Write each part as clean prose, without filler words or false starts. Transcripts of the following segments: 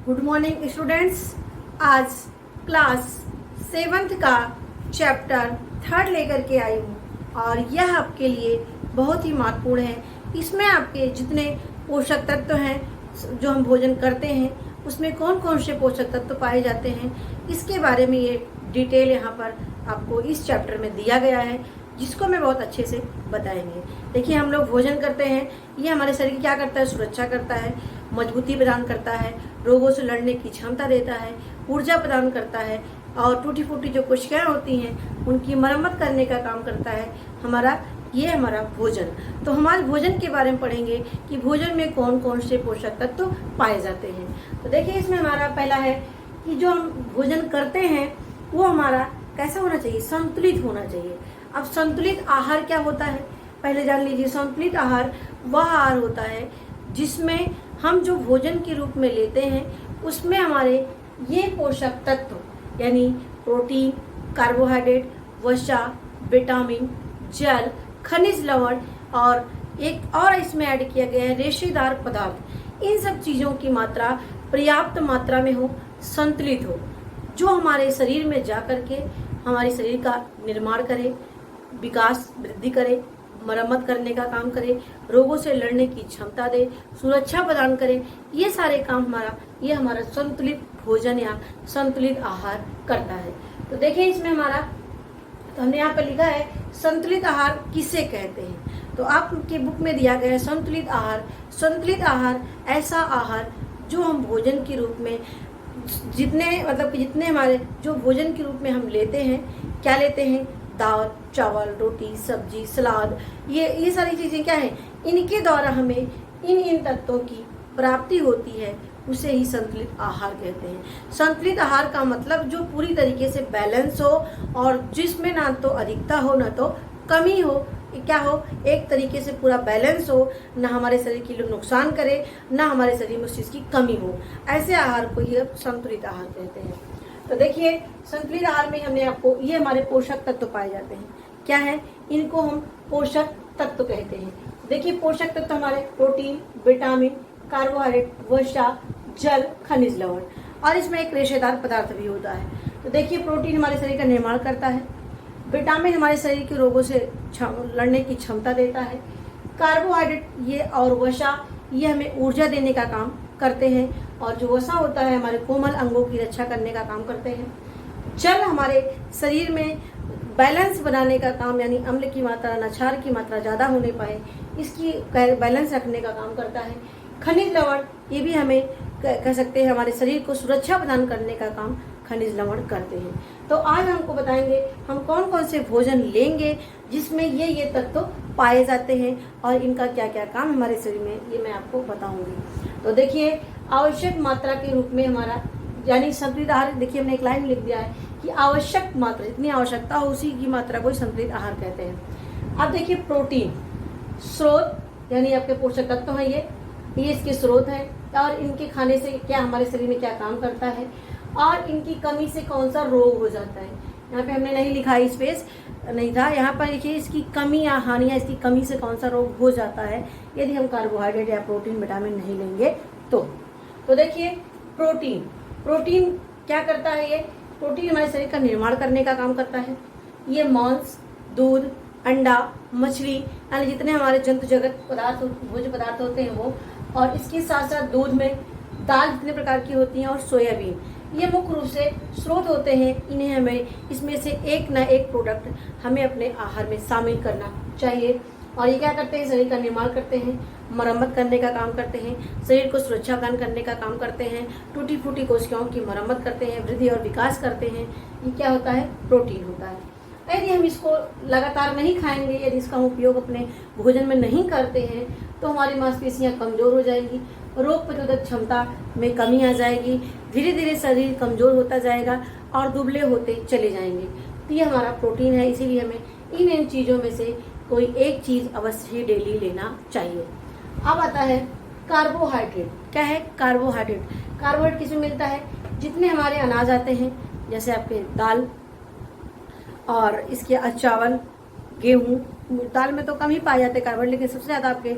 Good morning students. आज class 7th का chapter 3 लेकर के आई हूँ और यह आपके लिए बहुत ही महत्वपूर्ण है। इसमें आपके जितने पोषक तत्व हैं जो हम भोजन करते हैं उसमें कौन कौन से पोषक तत्व पाए जाते हैं, इसके बारे में ये डिटेल यहाँ पर आपको इस चैप्टर में दिया गया है, जिसको मैं बहुत अच्छे से बताएंगे। देखिए, हम लोग भोजन करते हैं, ये हमारे शरीर की क्या करता है, सुरक्षा करता है, मजबूती प्रदान करता है, रोगों से लड़ने की क्षमता देता है, ऊर्जा प्रदान करता है और टूटी फूटी जो कोशिकाएं होती हैं उनकी मरम्मत करने का काम करता है हमारा भोजन। तो हम आज भोजन के बारे में पढ़ेंगे कि भोजन में कौन कौन से पोषक तत्व पाए जाते हैं। तो देखिए, इसमें हमारा पहला है कि जो हम भोजन करते हैं वो हमारा कैसा होना चाहिए, संतुलित होना चाहिए। अब संतुलित आहार क्या होता है, पहले जान लीजिए। संतुलित आहार वह आहार होता है जिसमें हम जो भोजन के रूप में लेते हैं उसमें हमारे ये पोषक तत्व यानी प्रोटीन, कार्बोहाइड्रेट, वसा, विटामिन, जल, खनिज लवण और एक और इसमें ऐड किया गया है रेशेदार पदार्थ। इन सब चीज़ों की मात्रा पर्याप्त मात्रा में हो, संतुलित हो, जो हमारे शरीर में जा करके हमारे शरीर का निर्माण करे, विकास वृद्धि करे, मरम्मत करने का काम करे, रोगों से लड़ने की क्षमता दे, सुरक्षा प्रदान करे। ये सारे काम ये हमारा संतुलित भोजन या संतुलित आहार करता है। तो देखिए, इसमें तो हमने यहाँ पर लिखा है संतुलित आहार किसे कहते हैं। तो आपके बुक में दिया गया है संतुलित आहार। संतुलित आहार ऐसा आहार जो हम भोजन के रूप में जितने हमारे जो भोजन के रूप में हम लेते हैं, क्या लेते हैं, दाल, चावल, रोटी, सब्जी, सलाद, ये सारी चीज़ें क्या हैं, इनके द्वारा हमें इन तत्वों की प्राप्ति होती है, उसे ही संतुलित आहार कहते हैं। संतुलित आहार का मतलब जो पूरी तरीके से बैलेंस हो और जिसमें ना तो अधिकता हो ना तो कमी हो, क्या हो, एक तरीके से पूरा बैलेंस हो, ना हमारे शरीर के लिए नुकसान करे, ना हमारे शरीर में उस चीज़ की कमी हो, ऐसे आहार को ही संतुलित आहार कहते हैं। तो देखिए, संतुलित आहार में हमने आपको ये हमारे पोषक तत्व पाए जाते हैं, क्या है, इनको हम पोषक तत्व कहते हैं। देखिए, पोषक तत्व हमारे प्रोटीन, विटामिन, कार्बोहाइड्रेट, वसा, जल, खनिज लवण और इसमें एक रेशेदार पदार्थ भी होता है। तो देखिए, प्रोटीन हमारे शरीर का निर्माण करता है, विटामिन हमारे शरीर के रोगों से लड़ने की क्षमता देता है, कार्बोहाइड्रेट ये और वसा ये हमें ऊर्जा देने का काम करते हैं और जो वसा होता है हमारे कोमल अंगों की रक्षा करने का काम करते हैं। जल हमारे शरीर में बैलेंस बनाने का काम, यानी अम्ल की मात्रा न क्षार की मात्रा ज़्यादा होने पाए, इसकी बैलेंस रखने का काम करता है। खनिज लवण ये भी हमें कह सकते हैं हमारे शरीर को सुरक्षा प्रदान करने का काम खनिज लवण करते हैं। तो आज हमको बताएंगे हम कौन कौन से भोजन लेंगे जिसमें ये तत्व पाए जाते हैं और इनका क्या क्या काम हमारे शरीर में, ये मैं आपको बताऊंगी। तो देखिए, आवश्यक मात्रा के रूप में हमारा यानी संतुलित आहार, देखिए हमने एक लाइन लिख दिया है कि आवश्यक मात्रा, जितनी आवश्यकता हो उसी की मात्रा को संतुलित आहार कहते हैं। अब देखिए, प्रोटीन स्रोत यानी आपके पोषक तत्व हैं, ये इसके स्रोत हैं और इनके खाने से क्या हमारे शरीर में क्या काम करता है और इनकी कमी से कौन सा रोग हो जाता है। यहाँ पे हमने नहीं लिखा, स्पेस नहीं था, यहाँ पर लिखिए इसकी कमी या हानि या इसकी कमी से कौन सा रोग हो जाता है यदि हम कार्बोहाइड्रेट या प्रोटीन, विटामिन नहीं लेंगे तो देखिए, प्रोटीन क्या करता है, ये प्रोटीन हमारे शरीर का निर्माण करने का काम करता है। ये मांस, दूध, अंडा, मछली यानी जितने हमारे जंतु जगत भोज्य पदार्थ होते हैं वो, और इसके साथ साथ दूध में दाल जितने प्रकार की होती हैं और सोयाबीन, ये मुख्य रूप से स्रोत होते हैं। इन्हें हमें इसमें से एक ना एक प्रोडक्ट हमें अपने आहार में शामिल करना चाहिए। और ये क्या करते हैं, शरीर का निर्माण करते हैं, मरम्मत करने का काम करते हैं, शरीर को सुरक्षा प्रदान करने का काम करते हैं, टूटी फूटी कोशिकाओं की मरम्मत करते हैं, वृद्धि और विकास करते हैं। ये क्या होता है, प्रोटीन होता है। यदि हम इसको लगातार नहीं खाएंगे, यदि इसका हम उपयोग अपने भोजन में नहीं करते हैं तो हमारी मांसपेशियां कमजोर हो जाएंगी, रोग प्रतिरोधक क्षमता में कमी आ जाएगी, धीरे धीरे शरीर कमजोर होता जाएगा और दुबले होते चले जाएंगे। तो ये हमारा प्रोटीन है, इसीलिए हमें इन चीज़ों में से कोई एक चीज़ अवश्य ही डेली लेना चाहिए। अब आता है कार्बोहाइड्रेट। क्या है कार्बोहाइड्रेट किसमें मिलता है, जितने हमारे अनाज आते हैं जैसे आपके दाल और इसके चावल, गेहूँ, दाल में तो कम ही पाए जाते हैं कार्बोहाइड्रेट, लेकिन सबसे ज़्यादा आपके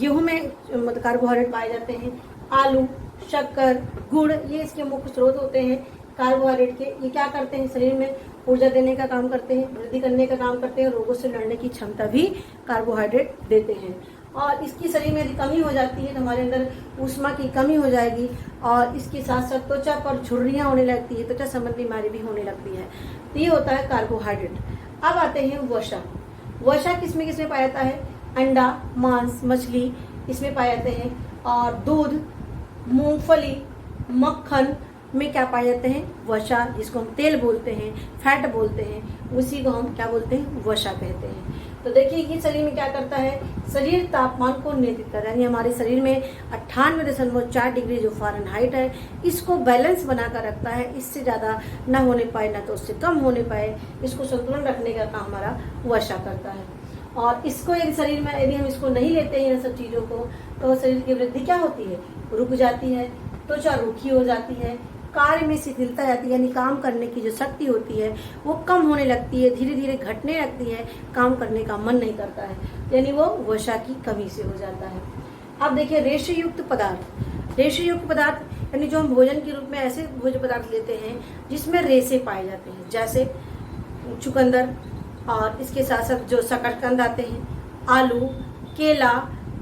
गेहूँ में मतलब कार्बोहाइड्रेट पाए जाते हैं। आलू, शक्कर, गुड़, ये इसके मुख्य स्रोत होते हैं कार्बोहाइड्रेट के। ये क्या करते हैं, शरीर में ऊर्जा देने का काम करते हैं, वृद्धि करने का काम करते हैं, रोगों से लड़ने की क्षमता भी कार्बोहाइड्रेट देते हैं। और इसकी शरीर में यदि कमी हो जाती है तो हमारे अंदर ऊष्मा की कमी हो जाएगी और इसके साथ साथ त्वचा पर झुर्रियाँ होने लगती है, त्वचा संबंधी बीमारी भी होने लगती है। तो ये होता है कार्बोहाइड्रेट। अब आते हैं वसा। वसा किसमें किसमें पाया जाता है, अंडा, मांस, मछली इसमें पाए जाते हैं। और दूध, मूंगफली, मक्खन में क्या पाए जाते हैं, वसा, जिसको हम तेल बोलते हैं, फैट बोलते हैं, उसी को हम क्या बोलते हैं, वसा कहते हैं। तो देखिए ये शरीर में क्या करता है, शरीर तापमान को नियंत्रित करता है, यानी हमारे शरीर में 98.4 डिग्री जो फ़ारेनहाइट है इसको बैलेंस बनाकर रखता है। इससे ज़्यादा ना होने पाए ना तो उससे कम होने पाए, इसको संतुलन रखने का काम हमारा वसा करता है। और इसको यदि शरीर में यदि हम इसको नहीं लेते हैं इन सब चीज़ों को तो शरीर की वृद्धि क्या होती है, रुक जाती है, त्वचा रूखी हो जाती है, कार्य में शिथिलता आती है, यानी काम करने की जो शक्ति होती है वो कम होने लगती है, धीरे धीरे घटने लगती है, काम करने का मन नहीं करता है, यानी वो वसा की कमी से हो जाता है। अब देखिए रेशेयुक्त पदार्थ। रेशेयुक्त पदार्थ यानी जो हम भोजन के रूप में ऐसे भोज्य पदार्थ लेते हैं जिसमें रेशे पाए जाते हैं, जैसे चुकंदर और इसके साथ साथ जो शकरकंद आते हैं, आलू, केला,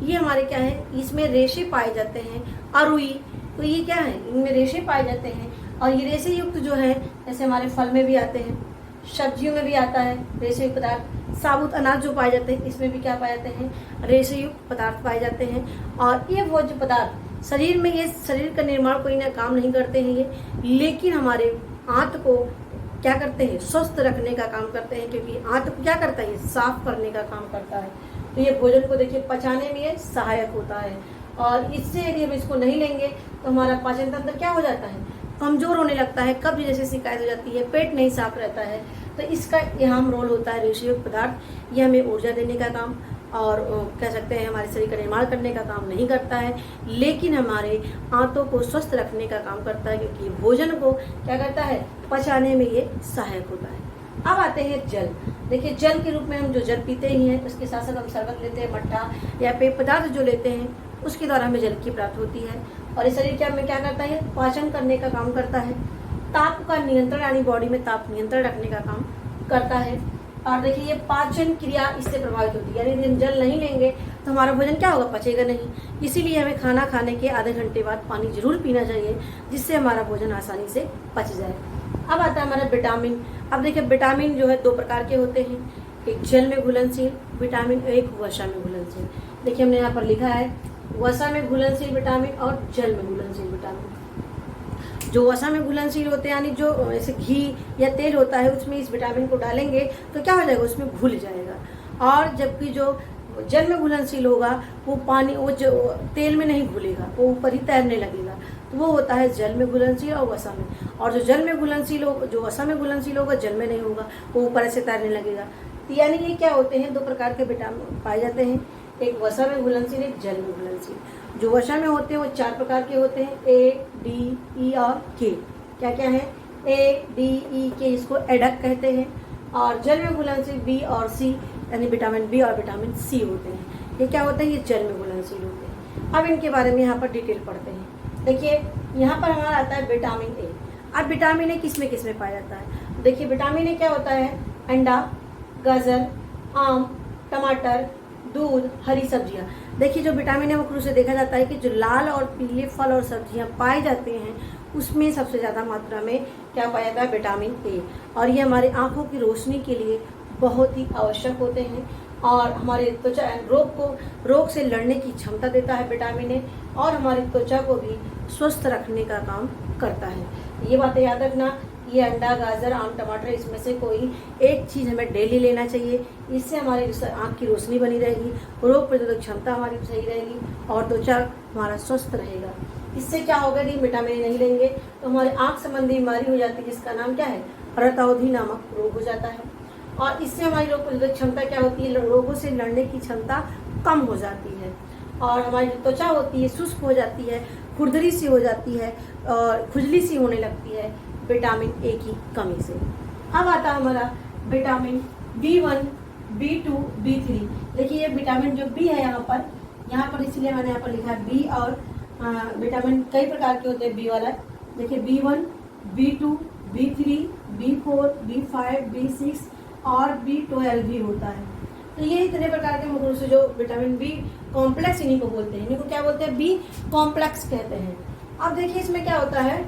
ये हमारे क्या है, इसमें रेशे पाए जाते हैं। अरुई, तो ये क्या है, इनमें रेशे पाए जाते हैं। और ये रेशे युक्त जो है जैसे हमारे फल में भी आते हैं, सब्जियों में भी आता है रेशे युक्त पदार्थ। साबुत अनाज जो पाए जाते हैं इसमें भी क्या पाए जाते हैं, रेशे युक्त पदार्थ पाए जाते हैं। और ये भोज्य पदार्थ शरीर में, ये शरीर का निर्माण कोई ना काम नहीं करते हैं ये, लेकिन हमारे आंत को क्या करते हैं, स्वस्थ रखने का काम करते हैं, क्योंकि आंत को क्या करता है, साफ करने का काम करता है। तो ये भोजन को देखिए पचाने में ये सहायक होता है। और इससे यदि हम इसको नहीं लेंगे तो हमारा पाचन तंत्र क्या हो जाता है, कमजोर होने लगता है, कब्ज जैसे शिकायत हो जाती है, पेट नहीं साफ रहता है। तो इसका अहम रोल होता है रेशेयुक्त पदार्थ। ये हमें ऊर्जा देने का काम और कह सकते हैं हमारे शरीर का निर्माण करने का काम नहीं करता है, लेकिन हमारे आंतों को स्वस्थ रखने का काम करता है, क्योंकि भोजन को क्या करता है, पचाने में ये सहायक होता है। अब आते हैं जल। देखिए जल के रूप में हम जो जल पीते ही हैं, उसके साथ साथ हम शरबत लेते हैं, मट्ठा या पेय पदार्थ जो लेते हैं उसके द्वारा हमें जल की प्राप्ति होती है। और इस शरीर में क्या करता है, पाचन करने का काम करता है, ताप का नियंत्रण यानी बॉडी में ताप नियंत्रण रखने का काम करता है। और देखिए ये पाचन क्रिया इससे प्रभावित होती है, यानी यदि हम जल नहीं लेंगे तो हमारा भोजन क्या होगा, पचेगा नहीं। इसीलिए हमें खाना खाने के आधे घंटे बाद पानी जरूर पीना चाहिए, जिससे हमारा भोजन आसानी से पच जाए। अब आता है हमारा विटामिन। अब देखिए विटामिन जो है 2 प्रकार के होते हैं, एक जल में घुलनशील विटामिन, एक वसा में घुलनशील। देखिए हमने यहाँ पर लिखा है वसा में घुलनशील विटामिन और जल में घुलनशील विटामिन। जो वसा में घुलनशील होते हैं यानी जो ऐसे घी या तेल होता है उसमें इस विटामिन को डालेंगे तो क्या हो जाएगा, उसमें घुल जाएगा। और जबकि जो जल में घुलनशील होगा वो पानी, वो जो तेल में नहीं घुलेगा, वो ऊपर ही तैरने लगेगा, तो वो होता है जल में घुलनशील और वसा में। और जो जल में घुलनशील होगा, जो वसा में घुलनशील होगा, जल में नहीं होगा, वो ऊपर ऐसे तैरने लगेगा। तो यानी ये क्या होते हैं, 2 प्रकार के विटामिन पाए जाते हैं, एक वसा में घुलनशील, एक जल में घुलनशील। जो वसा में होते हैं वो 4 प्रकार के होते हैं, ए, डी, ई और के। क्या क्या है, ए, डी, ई, के, इसको एडक कहते हैं। और जल में घुलनशील बी और सी, यानी विटामिन बी और विटामिन सी होते हैं। ये क्या होते हैं, ये जल में घुलनशील होते हैं। अब इनके बारे में यहाँ पर डिटेल पढ़ते हैं। देखिए यहाँ पर हमारा आता है विटामिन ए। अब विटामिन ए किस में पाया जाता है, देखिए विटामिन ए क्या होता है, अंडा, गाजर, आम, टमाटर, दूध, हरी सब्जियां। देखिए जो विटामिन है मुख्य रूप से देखा जाता है कि जो लाल और पीले फल और सब्जियां पाए जाते हैं उसमें सबसे ज़्यादा मात्रा में क्या पाया जाता है, विटामिन ए। और ये हमारे आंखों की रोशनी के लिए बहुत ही आवश्यक होते हैं और हमारे त्वचा रोग से लड़ने की क्षमता देता है विटामिन ए, और हमारी त्वचा को भी स्वस्थ रखने का काम करता है। ये बातें याद रखना, ये अंडा, गाजर, आम, टमाटर, इसमें से कोई एक चीज़ हमें डेली लेना चाहिए। इससे हमारी आँख की रोशनी बनी रहेगी, रोग प्रतिरोधक क्षमता हमारी सही रहेगी और त्वचा हमारा स्वस्थ रहेगा। इससे क्या होगा, यदि विटामिन नहीं लेंगे तो हमारे आँख संबंधी बीमारी हो जाती है, जिसका नाम क्या है, रतौंधी नामक रोग हो जाता है। और इससे हमारी रोग प्रतिरोधक क्षमता क्या होती है, रोगों से लड़ने की क्षमता कम हो जाती है। और हमारी जो त्वचा होती है शुष्क हो जाती है, खुरदरी सी हो जाती है और खुजली सी होने लगती है विटामिन ए की कमी से। अब आता है हमारा विटामिन B1, B2, B3। देखिए ये विटामिन जो बी है यहाँ पर इसलिए मैंने यहाँ पर लिखा है बी और विटामिन कई प्रकार के होते हैं बी वाला। देखिए B1, B2, B3, B4, B5, B6 और B12 भी होता है। तो ये इतने प्रकार के मुख्य रूप से जो विटामिन बी कॉम्प्लेक्स इन्हीं को बोलते हैं। इन्हीं को क्या बोलते हैं? बी कॉम्प्लेक्स कहते हैं। अब देखिए इसमें क्या होता है,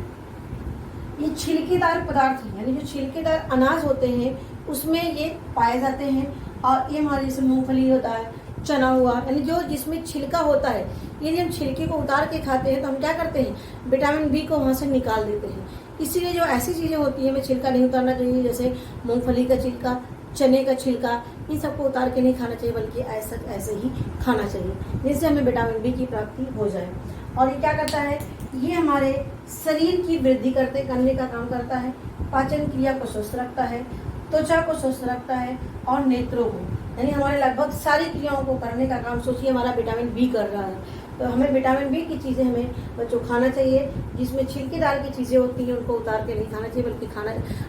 ये छिलकेदार पदार्थ है, यानी जो छिलकेदार अनाज होते हैं उसमें ये पाए जाते हैं। और ये हमारे जैसे मूंगफली होता है, चना हुआ, यानी जो जिसमें छिलका होता है, यदि हम छिलके को उतार के खाते हैं तो हम क्या करते हैं? विटामिन बी को वहाँ से निकाल देते हैं। इसीलिए जो ऐसी चीज़ें होती हैं हमें छिलका नहीं उतारना चाहिए, जैसे मूंगफली का छिलका, चने का छिलका, इन सबको उतार के नहीं खाना चाहिए, बल्कि ऐसे ही खाना चाहिए, जिससे हमें विटामिन बी की प्राप्ति हो जाए। और ये क्या करता है? ये हमारे शरीर की वृद्धि करने का काम करता है, पाचन क्रिया को स्वस्थ रखता है, त्वचा को स्वस्थ रखता है और नेत्रों को, यानी हमारे लगभग सारी क्रियाओं को करने का काम सोचिए हमारा विटामिन बी कर रहा है। तो हमें विटामिन बी की चीज़ें हमें बच्चों खाना चाहिए, जिसमें छिलकेदार की चीज़ें होती हैं उनको उतार के नहीं खाना चाहिए, बल्कि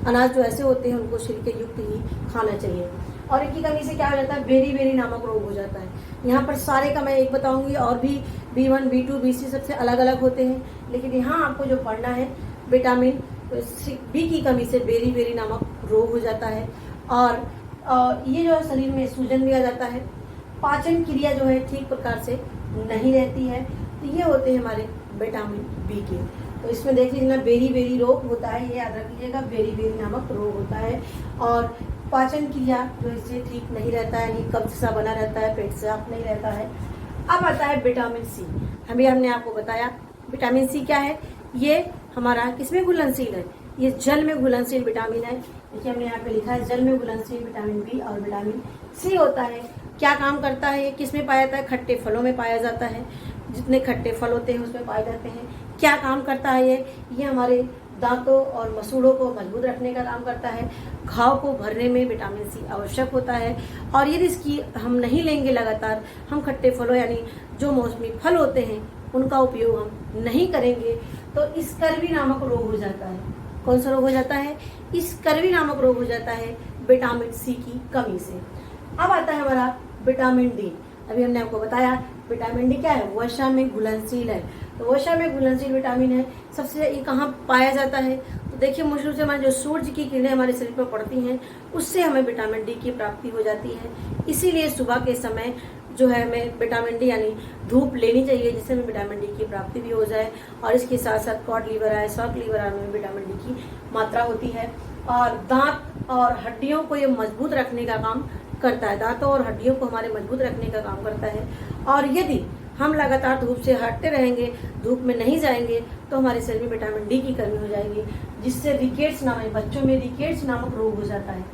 अनाज जो ऐसे होते हैं उनको छिलके युक्त ही खाना चाहिए। और इनकी कमी से क्या हो जाता है? बेरी नामक रोग हो जाता है। यहाँ पर सारे का मैं एक बताऊंगी, और भी B1, B2, B3 सबसे अलग अलग होते हैं, लेकिन यहाँ आपको जो पढ़ना है विटामिन बी की कमी से बेरी नामक रोग हो जाता है। और ये जो है शरीर में सूजन भी आ जाता है, पाचन क्रिया जो है ठीक प्रकार से नहीं रहती है। तो ये होते हैं हमारे विटामिन बी के। तो इसमें देख लीजिए ना, बेरी रोग होता है, ये याद रख लीजिएगा, बेरी नामक रोग होता है। और पाचन क्रिया जो इससे ठीक नहीं रहता है, यानी कब्ज सा बना रहता है, पेट साफ नहीं रहता है। अब आता है विटामिन सी। हमने आपको बताया विटामिन सी क्या है। ये हमारा किसमें घुलनशील है? ये जल में घुलनशील विटामिन है। देखिए हमने यहाँ पे लिखा है जल में घुलनशील विटामिन बी और विटामिन सी होता है। क्या काम करता है? ये किस में पाया जाता है? खट्टे फलों में पाया जाता है, जितने खट्टे फल होते हैं उसमें पाए जाते हैं। क्या काम करता है ये हमारे दांतों और मसूड़ों को मजबूत रखने का काम करता है। घाव को भरने में विटामिन सी आवश्यक होता है। और यदि इसकी हम नहीं लेंगे लगातार, हम खट्टे फलों यानी जो मौसमी फल होते हैं उनका उपयोग हम नहीं करेंगे, तो स्कर्वी नामक रोग हो जाता है। कौन सा रोग हो जाता है? स्कर्वी नामक रोग हो जाता है विटामिन सी की कमी से। अब आता है हमारा विटामिन डी। अभी हमने आपको बताया विटामिन डी क्या है? वसा में घुलनशील है। तो वसा में घुलनशील विटामिन है। सबसे ये कहाँ पाया जाता है? तो देखिए मुख्य रूप से हमारे जो सूर्य की किरणें हमारे शरीर पर पड़ती हैं उससे हमें विटामिन डी की प्राप्ति हो जाती है। इसीलिए सुबह के समय जो है हमें विटामिन डी यानी धूप लेनी चाहिए, जिससे हमें विटामिन डी की प्राप्ति भी हो जाए। और इसके साथ साथ कॉड लीवर आय, सॉफ्ट लीवर आय में विटामिन डी की मात्रा होती है। और दांत और हड्डियों को ये मजबूत रखने का काम करता है, दांतों और हड्डियों को हमारे मजबूत रखने का काम करता है। और यदि हम लगातार धूप से हटते रहेंगे, धूप में नहीं जाएंगे, तो हमारे शरीर में विटामिन डी की कमी हो जाएगी, जिससे रिकेट्स नामक, बच्चों में रिकेट्स नामक रोग हो जाता है।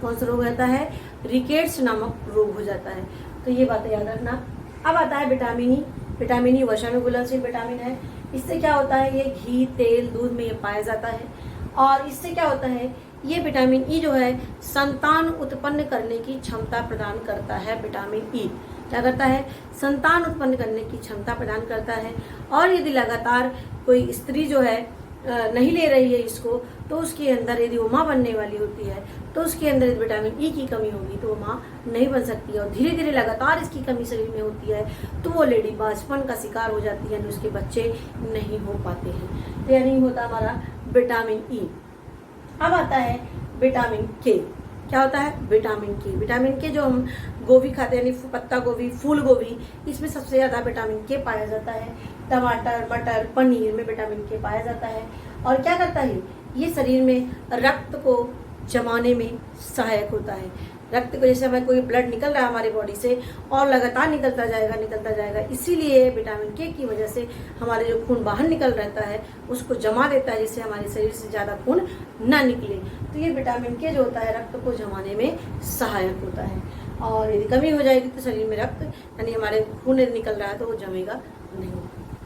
कौन सा रोग रहता है? रिकेट्स नामक रोग हो जाता है। तो ये बातें याद रखना। अब आता है विटामिन ई। विटामिन ई वसा में घुलनशील विटामिन है। इससे क्या होता है? ये घी, तेल, दूध में ये पाया जाता है। और इससे क्या होता है? ये विटामिन ई जो है संतान उत्पन्न करने की क्षमता प्रदान करता है। विटामिन ई क्या करता है? संतान उत्पन्न करने की क्षमता प्रदान करता है। और यदि लगातार कोई स्त्री जो है नहीं ले रही है इसको, तो उसके अंदर यदि वो माँ बनने वाली होती है तो उसके अंदर यदि विटामिन ई की कमी होगी तो वो माँ नहीं बन सकती है। और धीरे धीरे लगातार इसकी कमी शरीर में होती है तो वो लेडी बांझपन का शिकार हो जाती है, यानी उसके बच्चे नहीं हो पाते हैं। तो यानी होता हमारा विटामिन ई। अब आता है विटामिन के। क्या होता है? विटामिन के। विटामिन के जो हम गोभी खाते हैं, यानी पत्ता गोभी, फूल गोभी, इसमें सबसे ज्यादा विटामिन के पाया जाता है। टमाटर, मटर, पनीर में विटामिन के पाया जाता है। और क्या करता है? ये शरीर में रक्त को जमाने में सहायक होता है। रक्त को, जैसे हमें कोई ब्लड निकल रहा है हमारी बॉडी से और लगातार निकलता जाएगा, इसीलिए विटामिन के की वजह से हमारे जो खून बाहर निकल रहता है उसको जमा देता है, जिससे हमारे शरीर से ज़्यादा खून ना निकले। तो ये विटामिन के जो होता है रक्त को जमाने में सहायक होता है। और यदि कमी हो जाएगी तो शरीर में रक्त यानी हमारे खून निकल रहा है तो वो जमेगा नहीं।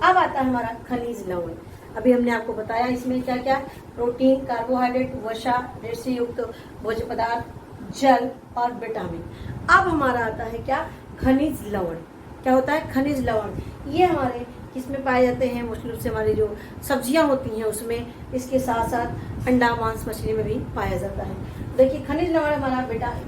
अब आता है हमारा खनिज लवण। अभी हमने आपको बताया इसमें क्या क्या? प्रोटीन, कार्बोहाइड्रेट, वसा, रेसे युक्त भोज्य पदार्थ, जल और विटामिन। अब हमारा आता है क्या? खनिज लवण। क्या होता है? खनिज लवण। ये हमारे किसमें पाए जाते हैं? मुख्य रूप से हमारी जो सब्जियां होती हैं उसमें, इसके साथ साथ अंडा, मांस, मछली में भी पाया जाता है। देखिए खनिज लवण हमारा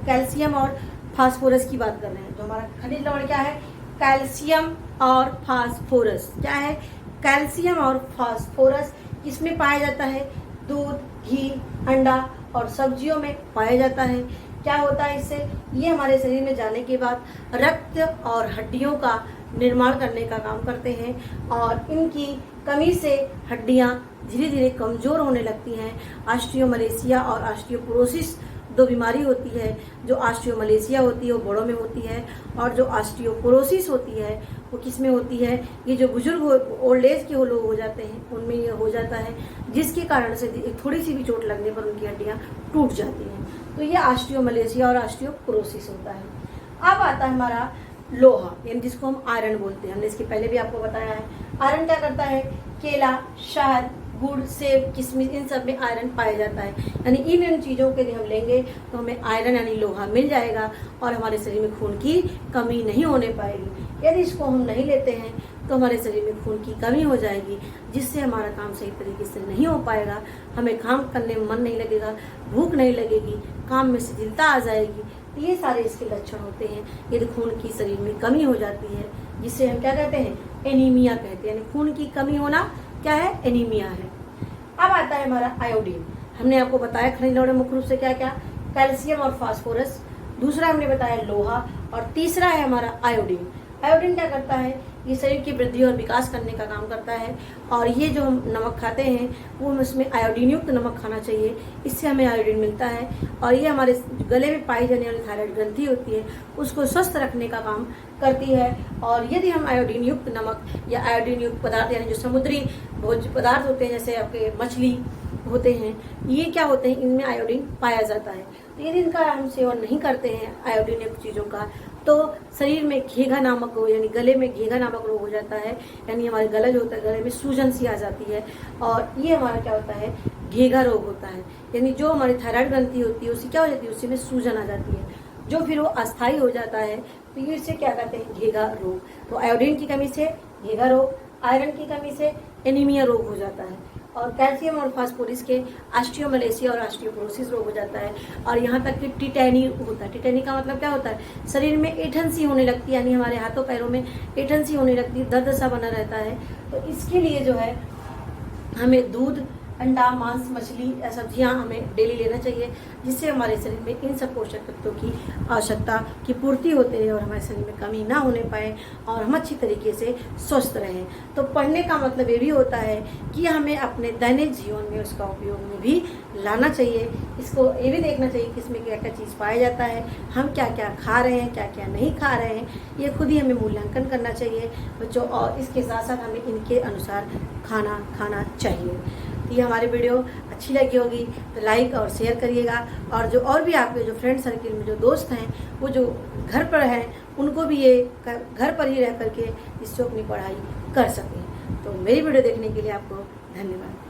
कैल्शियम और फास्फोरस की बात कर रहे हैं। तो हमारा खनिज लवण क्या है? कैल्शियम और फास्फोरस। क्या है? कैल्शियम और फास्फोरस इसमें पाया जाता है। दूध, घी, अंडा और सब्जियों में पाया जाता है। क्या होता है इससे? ये हमारे शरीर में जाने के बाद रक्त और हड्डियों का निर्माण करने का काम करते हैं और इनकी कमी से हड्डियां धीरे धीरे कमज़ोर होने लगती हैं। ऑस्टियोमलेशिया और ऑस्टियोपोरोसिस दो बीमारी होती है। जो ऑस्टियोमलेशिया होती है वो बड़ों में होती है और जो ऑस्टियोपोरोसिस होती है वो किस में होती है? ये जो बुजुर्ग ओल्ड एज के लोग हो जाते हैं उनमें ये हो जाता है, जिसके कारण से थोड़ी सी भी चोट लगने पर उनकी हड्डियां टूट जाती हैं। तो ये ऑस्टियोमलेशिया और ऑस्टियोपोरोसिस होता है। अब आता है हमारा लोहा, यानी जिसको हम आयरन बोलते हैं। हमने इसके पहले भी आपको बताया है। आयरन क्या करता है? केला, शहद, गुड़, सेब, किशमिश, इन सब में आयरन पाया जाता है। यानी इन चीज़ों के लिए हम लेंगे तो हमें आयरन यानी लोहा मिल जाएगा और हमारे शरीर में खून की कमी नहीं होने पाएगी। यदि इसको हम नहीं लेते हैं तो हमारे शरीर में खून की कमी हो जाएगी, जिससे हमारा काम सही तरीके से नहीं हो पाएगा। हमें काम करने में मन नहीं लगेगा, भूख नहीं लगेगी, काम में शिथिलता आ जाएगी। तो ये सारे इसके लक्षण होते हैं यदि खून की शरीर में कमी हो जाती है, जिसे हम क्या कहते हैं? एनीमिया कहते हैं। यानी खून की कमी होना क्या है? एनीमिया है। अब आता है हमारा आयोडीन। हमने आपको बताया खनिज लवण मुख्य रूप से क्या क्या? कैल्शियम और फास्फोरस। दूसरा हमने बताया लोहा और तीसरा है हमारा आयोडीन। आयोडीन क्या करता है? ये शरीर की वृद्धि और विकास करने का काम करता है और ये जो हम नमक खाते हैं वो उसमें आयोडीन युक्त नमक खाना चाहिए, इससे हमें आयोडीन मिलता है और ये हमारे गले में पाई जाने वाली थायराइड ग्रंथि होती है उसको स्वस्थ रखने का काम करती है। और यदि हम आयोडीन युक्त नमक या आयोडीन युक्त पदार्थ यानी जो समुद्री भोज्य पदार्थ होते हैं जैसे आपके मछली होते हैं, ये क्या होते हैं? इनमें आयोडीन पाया जाता है। तो यदि इनका हम सेवन नहीं करते हैं आयोडीन युक्त चीज़ों का तो शरीर में घेघा नामक यानी गले में घेघा नामक रोग हो जाता है। यानी हमारे गला जो होता है गले में सूजन सी आ जाती है और ये हमारा क्या होता है? घेघा रोग होता है। यानी जो हमारी थायराइड ग्रंथि होती है उससे क्या हो जाती है? उसी में सूजन आ जाती है, जो फिर वो अस्थायी हो जाता है। तो ये इससे क्या कहते हैं? घेघा रोग। तो आयोडीन की कमी से घेघा रोग, आयरन की कमी से एनीमिया रोग हो जाता है और कैल्शियम और फास्फोरस के ऑस्टियोमलेशिया और ऑस्टियोपोरोसिस रोग हो जाता है। और यहाँ तक कि टिटैनी होता है। टिटैनी का मतलब क्या होता है? शरीर में ऐंठन सी होने लगती है, यानी हमारे हाथों पैरों में ऐंठन सी होने लगती है, दर्द सा बना रहता है। तो इसके लिए जो है हमें दूध, अंडा, मांस, मछली या सब्जियां हमें डेली लेना चाहिए, जिससे हमारे शरीर में इन सब पोषक तत्वों की आवश्यकता की पूर्ति होती है और हमारे शरीर में कमी ना होने पाए और हम अच्छी तरीके से स्वस्थ रहें। तो पढ़ने का मतलब ये भी होता है कि हमें अपने दैनिक जीवन में उसका उपयोग में भी लाना चाहिए। इसको ये भी देखना चाहिए कि इसमें क्या क्या चीज़ पाया जाता है, हम क्या क्या खा रहे हैं, क्या क्या नहीं खा रहे हैं, ये खुद ही हमें मूल्यांकन करना चाहिए बच्चों। और इसके साथ साथ हमें इनके अनुसार खाना चाहिए। ये हमारी वीडियो अच्छी लगी होगी तो लाइक और शेयर करिएगा और और भी आपके जो फ्रेंड सर्किल में जो दोस्त हैं वो जो घर पर हैं उनको भी ये घर पर ही रह करके इससे अपनी पढ़ाई कर सकें। तो मेरी वीडियो देखने के लिए आपको धन्यवाद।